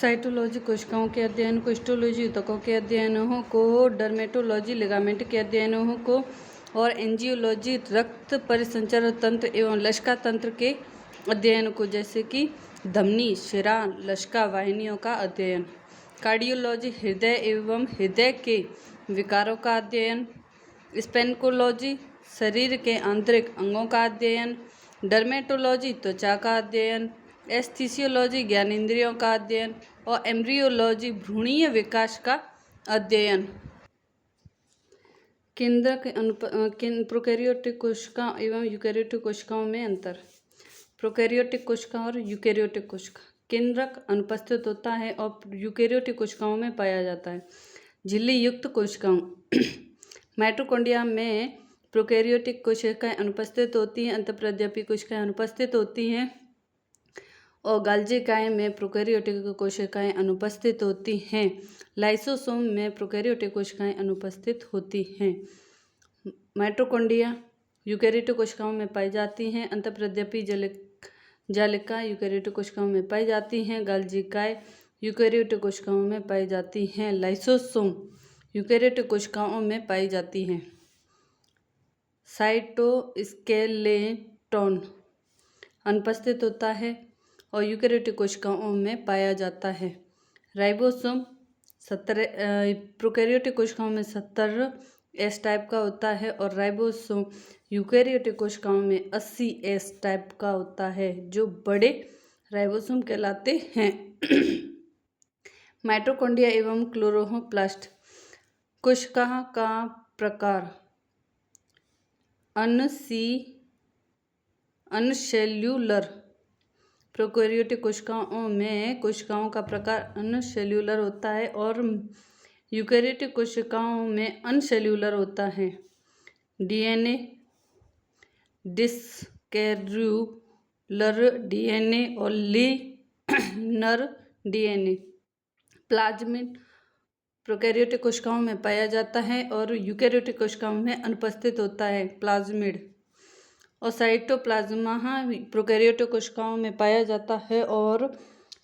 Cytology कोशिकाओं के अध्ययन को, हिस्टोलॉजी ऊतकों के अध्ययनों को, डर्मेटोलॉजी लिगामेंट के अध्ययनों को और एंजियोलॉजी रक्त परिसंचरण तंत्र एवं लसिका तंत्र के अध्ययन को, जैसे कि धमनी, शिरा, लसिका वाहिनियों का अध्ययन। कार्डियोलॉजी हृदय एवं हृदय के विकारों का अध्ययन। स्पेनकोलॉजी शरीर के आंतरिक अंगों का अध्ययन। डर्मेटोलॉजी त्वचा का अध्ययन। एस्थीसियोलॉजी ज्ञानेंद्रियों का अध्ययन और एम्ब्रियोलॉजी भ्रूणीय विकास का अध्ययन। केंद्रक प्रोकैरियोटिक कोशिका एवं यूकेरियोटिक कोशिकाओं में अंतर। प्रोकैरियोटिक कोशिका और यूकेरियोटिक कोशिका। केंद्रक अनुपस्थित होता है और यूकेरियोटिक कोशिकाओं में पाया जाता है। झिल्ली युक्त कोशिकाओं माइटोकॉन्ड्रिया में प्रोकैरियोटिक कोशिकाएं अनुपस्थित होती हैं, अंतःप्रद्रव्य कोशिकाएं अनुपस्थित होती हैं और गाल्जी काय में प्रोकैरियोटिक कोशिकाएं अनुपस्थित होती हैं। लाइसोसोम में प्रोकैरियोटिक कोशिकाएं अनुपस्थित होती हैं। माइटोकॉन्ड्रिया यूकेरियोटिक कोशिकाओं में पाई जाती हैं, अंतःप्रद्रव्य जालिका यूकेरियोटिक कोशिकाओं में पाई जाती हैं, गाल्जी काय यूकेरियोटिक कोशिकाओं में पाई जाती हैं, लाइसोसोम यूकेरियोटिक कोशिकाओं में पाई जाती हैं। साइटोस्केलेटन अनुपस्थित होता है और यूकेरियोटिक कोशिकाओं में पाया जाता है। राइबोसोम 17 प्रोकैरियोटिक कोशिकाओं में 70 एस टाइप का होता है और राइबोसोम यूकेरियोटिक कोशिकाओं में 80 एस टाइप का होता है, जो बड़े राइबोसोम कहलाते हैं। माइटोकॉन्ड्रिया एवं क्लोरोप्लास्ट कोशिका का प्रकार। अनसेल्यूलर प्रोकैरियोटिक कोशिकाओं में कोशिकाओं का प्रकार अनसेल्यूलर होता है और यूकेरियोटिक कोशिकाओं में अनसेल्यूलर होता है। डीएनए डिस्केल्यूलर डीएनए और लीनर डीएनए। प्लाज्मिड प्रोकैरियोटिक कोशिकाओं में पाया जाता है और यूकेरियोटिक कोशिकाओं में अनुपस्थित होता है प्लाज्मिड। और साइटोप्लाज्मा प्रोकैरियोटिक कोशिकाओं में पाया जाता है और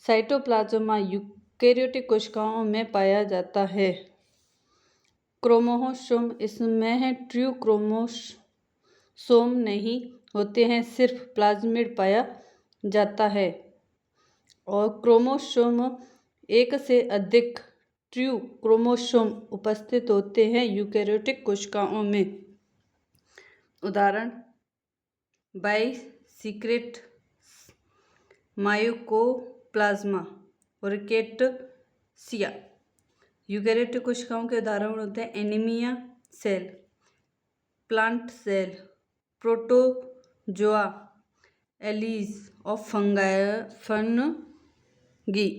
साइटोप्लाज्मा यूकेरियोटिक कोशिकाओं में पाया जाता है। क्रोमोसोम, इसमें ट्रू क्रोमोसोम नहीं होते हैं, सिर्फ प्लाज्मिड पाया जाता है। और क्रोमोसोम एक से अधिक ट्रू क्रोमोसोम उपस्थित होते हैं यूकेरियोटिक कोशिकाओं में। उदाहरण बाइसेक्टेड मायोकोप्लाज्मा और रिकेट्सिया। यूकेरियोटिक कोशिकाओं के उदाहरण होते हैं animal cell, plant cell, protozoa, algae और फंगी।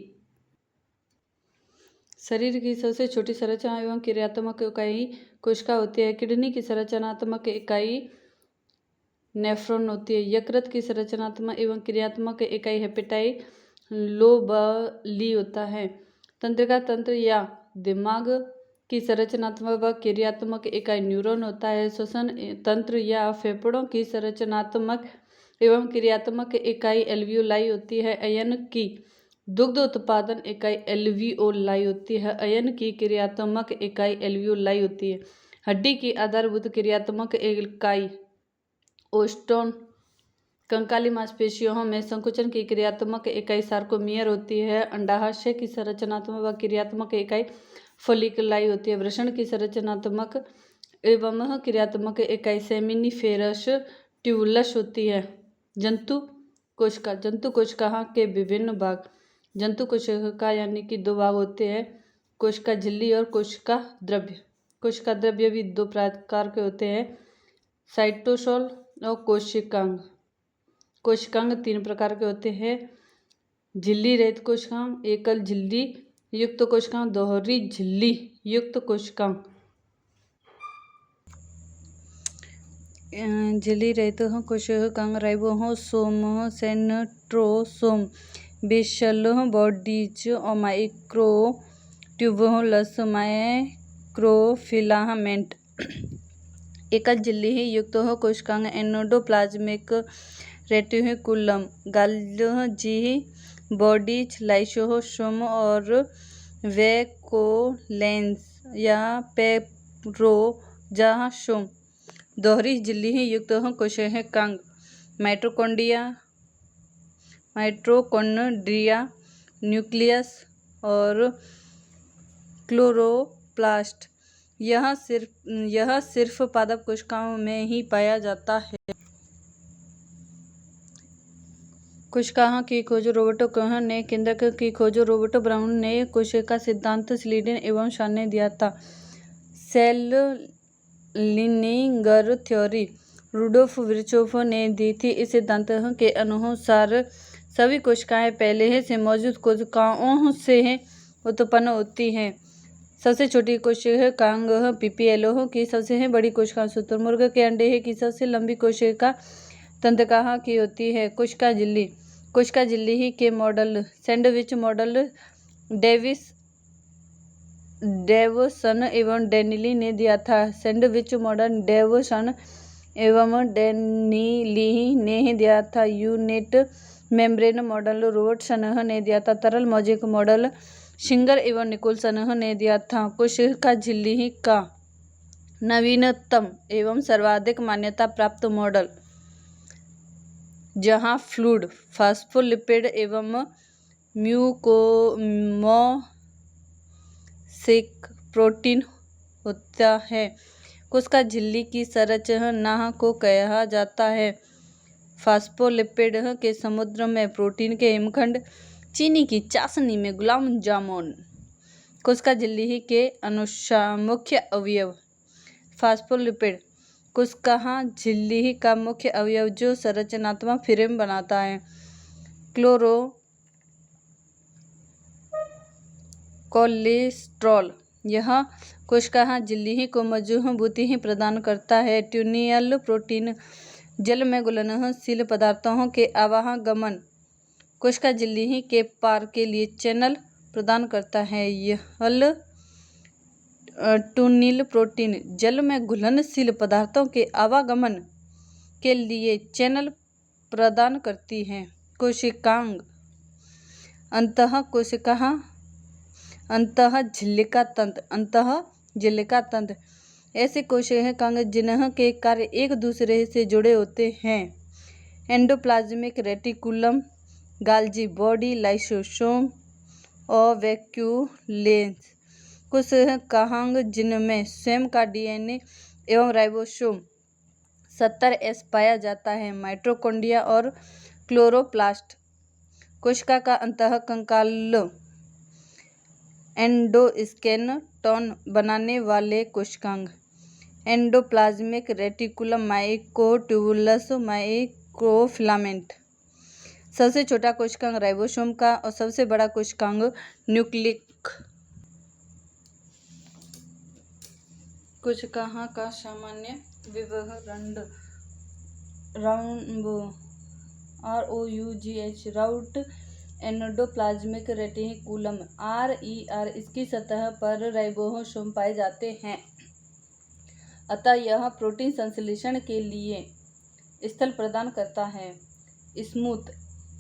शरीर की सबसे छोटी संरचना एवं क्रियात्मक इकाई कोशिका होती है। किडनी की संरचनात्मक इकाई नेफ्रॉन होती है। यकृत की संरचनात्मक एवं क्रियात्मक इकाई हेपेटाइलोबली होता है। तंत्रिका तंत्र या दिमाग की संरचनात्मक व क्रियात्मक इकाई न्यूरॉन होता है। श्वसन तंत्र या फेफड़ों की संरचनात्मक एवं क्रियात्मक इकाई एल्वियोलाई होती है। अयन की दुग्ध उत्पादन इकाई एल्वियोलाई होती है। अयन की क्रियात्मक इकाई एल्वियोलाई होती है। हड्डी की आधारभूत क्रियात्मक इकाई ओस्टोन। कंकाली मांसपेशियों में संकुचन की क्रियात्मक इकाई सार्कोमियर होती है। अंडाशय की संरचनात्मक व क्रियात्मक इकाई फोलिकुलाई होती है। वृषण की संरचनात्मक एवं क्रियात्मक इकाई सेमिनिफेरस ट्यूबुलस होती है। जंतु कोशिका। जंतु कोशिका के विभिन्न भाग। जंतु कोशिका यानी कि 2 भाग होते हैं, कोशिका झिल्ली और कोशिका द्रव्य। कोशिका द्रव्य भी 2 प्रकार के होते हैं, साइटोसोल और कोशिकांग। कोशिकांग 3 प्रकार के होते हैं, झिल्ली रहित कोशिकांग, एकल झिल्ली युक्त कोशिकांग, दोहरी झिल्ली युक्त कोशिकांग। झिल्ली रहित कोशिकांग राइबोसोम, सेंट्रोसोम, बेसल बॉडीज और माइक्रोट्यूबुलस माइक्रोफिलामेंट। एकल झिल्ली युक्त कोशिकांग endoplasmic reticulum, Golgi bodies lysosome और वैकोलेंस या पेप्रोजासोम। दोहरी झिल्ली युक्त कोशिकांग माइटोकॉन्ड्रिया, न्यूक्लियस और क्लोरोप्लास्ट। यह सिर्फ पादप कोशिकाओं में ही पाया जाता है। कोशिकाओं की खोज रॉबर्ट कोह ने केंद्रक की खोज रॉबर्ट ब्राउन ने कोशिका सिद्धांत स्लीडन एवं शॉ ने दिया था। सेल लिनियर थ्योरी रुडोल्फ विर्चोव ने दी थी। इस सिद्धांत के अनुसार सभी कोशिकाएं पहले से मौजूद कोशिकाओं से उत्पन्न होती हैं। सबसे छोटी कोशिकांग पीपीएल की सबसे बड़ी कोशिका शुतुरमुर्ग के अंडे की सबसे लंबी कोशिका तंत्रिका की होती है। कोशिका झिल्ली के मॉडल सैंडविच मॉडल डेवसन एवं डेनिली ने दिया था। सैंडविच मॉडल डेवसन एवं डेनिली ने दिया था। यूनिट मेम्ब्रेन मॉडल रॉबर्टसन ने दिया था। तरल मोज़ेक मॉडल शिंगर एवं निकोलसन ने दिया था। कोशिका झिल्ली का नवीनतम एवं सर्वाधिक मान्यता प्राप्त मॉडल, जहां फ्लूइड, फॉस्फोलिपिड एवं म्यूकोमोसिक प्रोटीन होता है। कोशिका झिल्ली की संरचना को कहा जाता है फॉस्फोलिपिड के समुद्र में प्रोटीन के हिमखंड, चीनी की चाशनी में गुलाब जामुन। कोशिका झिल्ली के मुख्य अवयव फॉस्फोलिपिड। कोशिका झिल्ली का मुख्य अवयव जो संरचनात्मक फ्रेम बनाता है। कोलेस्ट्रॉल। यह कोशिका झिल्ली को मजबूती प्रदान करता है। ट्यूनियल प्रोटीन। जल में घुलनशील पदार्थों के आवागमन कोशिका झिल्ली के पार के लिए चैनल प्रदान करता है। यह ट्यूनिल प्रोटीन जल में घुलनशील पदार्थों के आवागमन के लिए चैनल प्रदान करती है। कोशिकांग अंतःझिल्लिका तंत्र। ऐसे कोशिकांग जिनके कार्य एक दूसरे से जुड़े होते हैं। एंडोप्लाज्मिक रेटिकुलम, गाल्जी बॉडी, लाइसोसोम और वैक्यूलेंस। कोशिकांग जिनमें स्वयं का डीएनए एवं राइबोसोम 70S पाया जाता है। माइटोकॉन्ड्रिया और क्लोरोप्लास्ट। कोशिका का अंतःकंकाल एंडोस्केलेटन बनाने वाले कोशिकांग। Endoplasmic reticulum, microtubules, microfilament. सबसे छोटा कोशिकांग राइबोसोम का और सबसे बड़ा कोशिकांग न्यूक्लियस। कोशिका का सामान्य विवरण राउट एंडोप्लाज्मिक रेटिकुलम RER। इसकी सतह पर राइबोसोम पाए जाते हैं, अतः यह प्रोटीन संश्लेषण के लिए स्थल प्रदान करता है। Smooth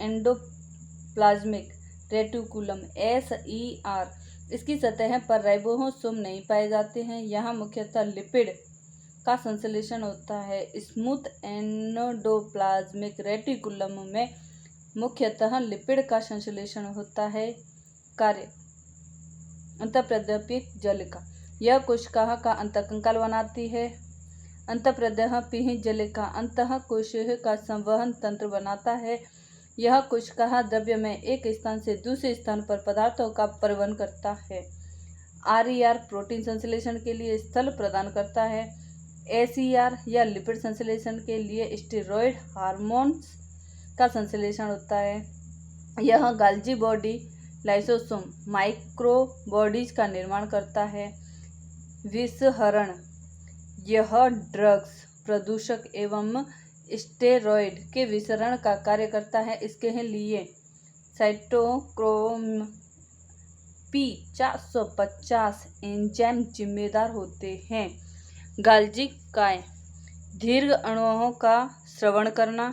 endoplasmic reticulum SER। इसकी सतह पर राइबोसोम नहीं पाए जाते हैं। यहाँ मुख्यतः लिपिड का संश्लेषण होता है। स्मूथ एंडोप्लाज्मिक रेटिकुलम में मुख्यतः लिपिड का संश्लेषण होता है। कार्य अंतःप्रद्रव्य जलिका। यह कोशिका का अंतःकंकाल बनाती है। अंतःप्रद्रव्य जलिका अंतःकोशिका संवहन तंत्र बनाता है। यह कोशिका द्रव्य में एक स्थान से दूसरे स्थान पर पदार्थों का परिवहन करता है। RER प्रोटीन संश्लेषण के लिए स्थल प्रदान करता है। SER या लिपिड संश्लेषण के लिए स्टेरॉयड हार्मोन्स का संश्लेषण होता है। यह गाल्जी बॉडी, लाइसोसोम, माइक्रोबॉडीज का निर्माण करता है। विषहरण। यह ड्रग्स, प्रदूषक एवं स्टेरॉयड के विषहरण का कार्य करता है। इसके लिए साइटोक्रोम P450 एंजाइम जिम्मेदार होते हैं। गाल्जी काय। दीर्घ अणुओं का श्रवण करना,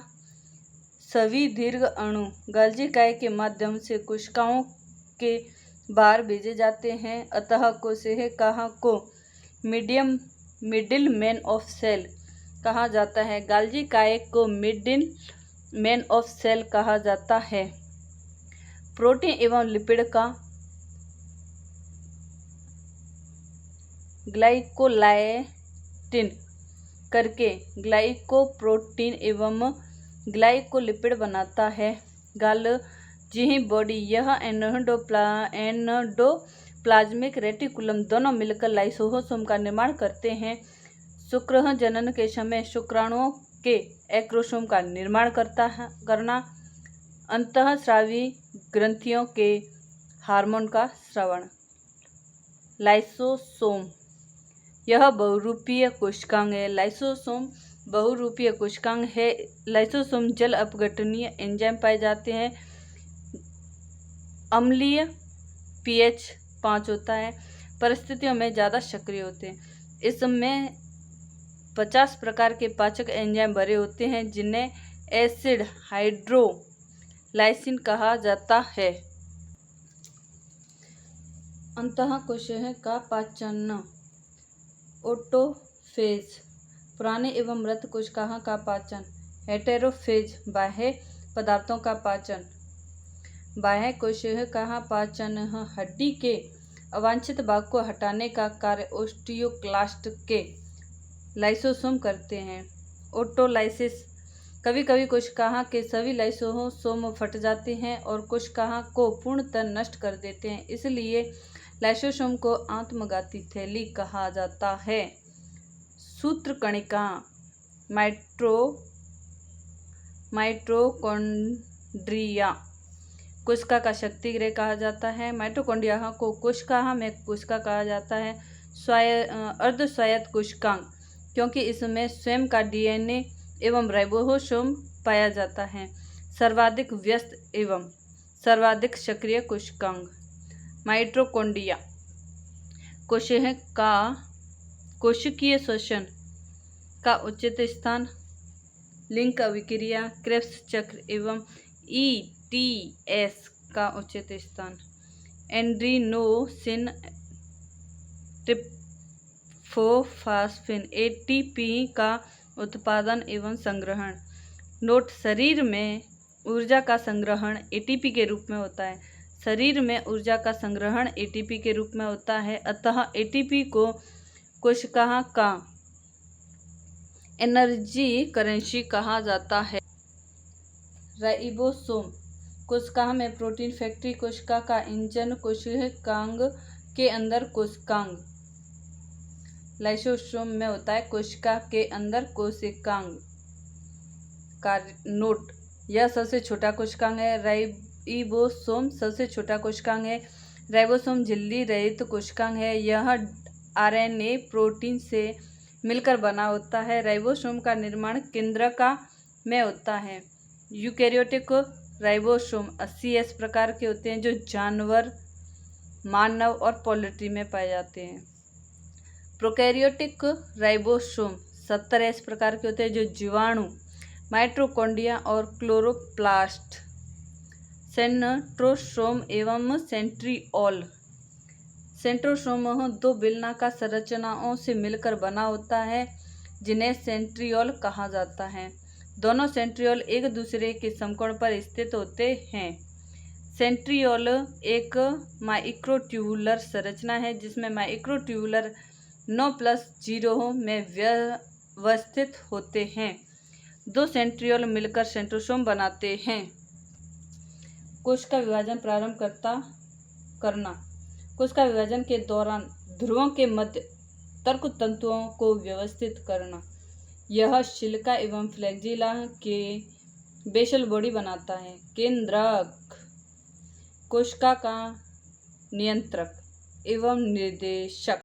सभी दीर्घ अणु गोल्जी काय के माध्यम से कोशिकाओं के बाहर भेजे जाते हैं। अतः कोशिका को मिडिल मैन ऑफ सेल कहा जाता है। गोल्जी काय को मिडिल मैन ऑफ सेल कहा जाता है। प्रोटीन एवं लिपिड का ग्लाइकोलाइटिन करके ग्लाइकोप्रोटीन एवं ग्लाइकोलिपिड बनाता है। गोल्जी बॉडी यह एंडोप्लाज्मिक रेटिकुलम दोनों मिलकर लाइसोसोम का निर्माण करते हैं। शुक्र जनन के समय शुक्राणुओं के एक्रोसोम का निर्माण करना, अंतःस्रावी ग्रंथियों के हार्मोन का स्रावण। लाइसोसोम यह बहुरूपीय कोशिकांग है। लाइसोसोम बहुरूपीय कोशिकांग है। लाइसोसोम जल अपघटनीय एंजाइम पाए जाते हैं। अम्लीय pH 5 होता है। परिस्थितियों में ज़्यादा सक्रिय होते हैं। इसमें 50 प्रकार के पाचक एंजाइम भरे होते हैं जिन्हें एसिड हाइड्रोलाइसिन कहा जाता है। अंतःकोशिका पाचन। ऑटोफेज पुराने एवं मृत कोशिका का पाचन। हेटेरोफेज बाह्य पदार्थों का पाचन। बाह्य कोशिका पाचन हड्डी के अवांछित भाग को हटाने का कार्य ओस्टियोक्लास्ट के लाइसोसोम करते हैं। ऑटोलाइसिस कभी कभी कोशिका के सभी लाइसोसोम फट जाते हैं और कोशिका को पूर्णतः नष्ट कर देते हैं। इसलिए लाइसोसोम को आत्मघाती थैली कहा जाता है। सूत्रकणिका माइटोकॉन्ड्रिया कोशिका का शक्तिगृह कहा जाता है। माइटोकॉन्ड्रिया को कोशिका में कोशिका कहा जाता है। अर्धस्वायत्त कोशिकांग क्योंकि इसमें स्वयं का डीएनए एवं राइबोसोम पाया जाता है। सर्वाधिक व्यस्त एवं सर्वाधिक सक्रिय कोशिकांग। माइटोकॉन्ड्रिया कोशिकीय श्वसन का उचित स्थान, लिंक अभिक्रिया, क्रेब्स चक्र एवं ETS का उचित स्थान। एड्रीनोसिन ट्रिप्टोफास्फिन ATP का उत्पादन एवं संग्रहण। नोट: शरीर में ऊर्जा का संग्रहण ATP के रूप में होता है। शरीर में ऊर्जा का संग्रहण ATP के रूप में होता है। अतः ATP को कोशिका का एनर्जी करेंसी कहा जाता है। राइबोसोम कोशिका में प्रोटीन फैक्ट्री, कोशिका का इंजन, कोशिकांग के अंदर कोशिकांग। लाइसोसोम में होता है कोशिका के अंदर कोशिकांग। नोट: यह सबसे छोटा कोशिकांग है। राइबोसोम सबसे छोटा कोशिकांग है। राइबोसोम झिल्ली रहित कोशिकांग है। यह RNA प्रोटीन से मिलकर बना होता है। राइबोसोम का निर्माण केंद्रका में होता है। यूकैरियोटिक राइबोसोम 80S प्रकार के होते हैं जो जानवर, मानव और पोल्ट्री में पाए जाते हैं। प्रोकैरियोटिक राइबोसोम 70S प्रकार के होते हैं जो जीवाणु, माइटोकॉन्ड्रिया और क्लोरोप्लास्ट। सेंट्रोसोम एवं सेंट्रियोल। सेंट्रोसोम दो बेलनाकार संरचनाओं से मिलकर बना होता है जिन्हें सेंट्रियोल कहा जाता है। दोनों सेंट्रियोल एक दूसरे के समकोण पर स्थित होते हैं। सेंट्रियोल एक माइक्रोट्यूबुलर संरचना है जिसमें माइक्रोट्यूबुलर 9+0 में व्यवस्थित होते हैं। दो सेंट्रियोल मिलकर सेंट्रोसोम बनाते हैं। कोशिका विभाजन प्रारंभ करना। कोशिका विभाजन के दौरान ध्रुवों के मध्य तर्क तंतुओं को व्यवस्थित करना। यह सिलिका एवं फ्लैगेला के बेसल बॉडी बनाता है। केंद्रक कोशिका का नियंत्रक एवं निर्देशक।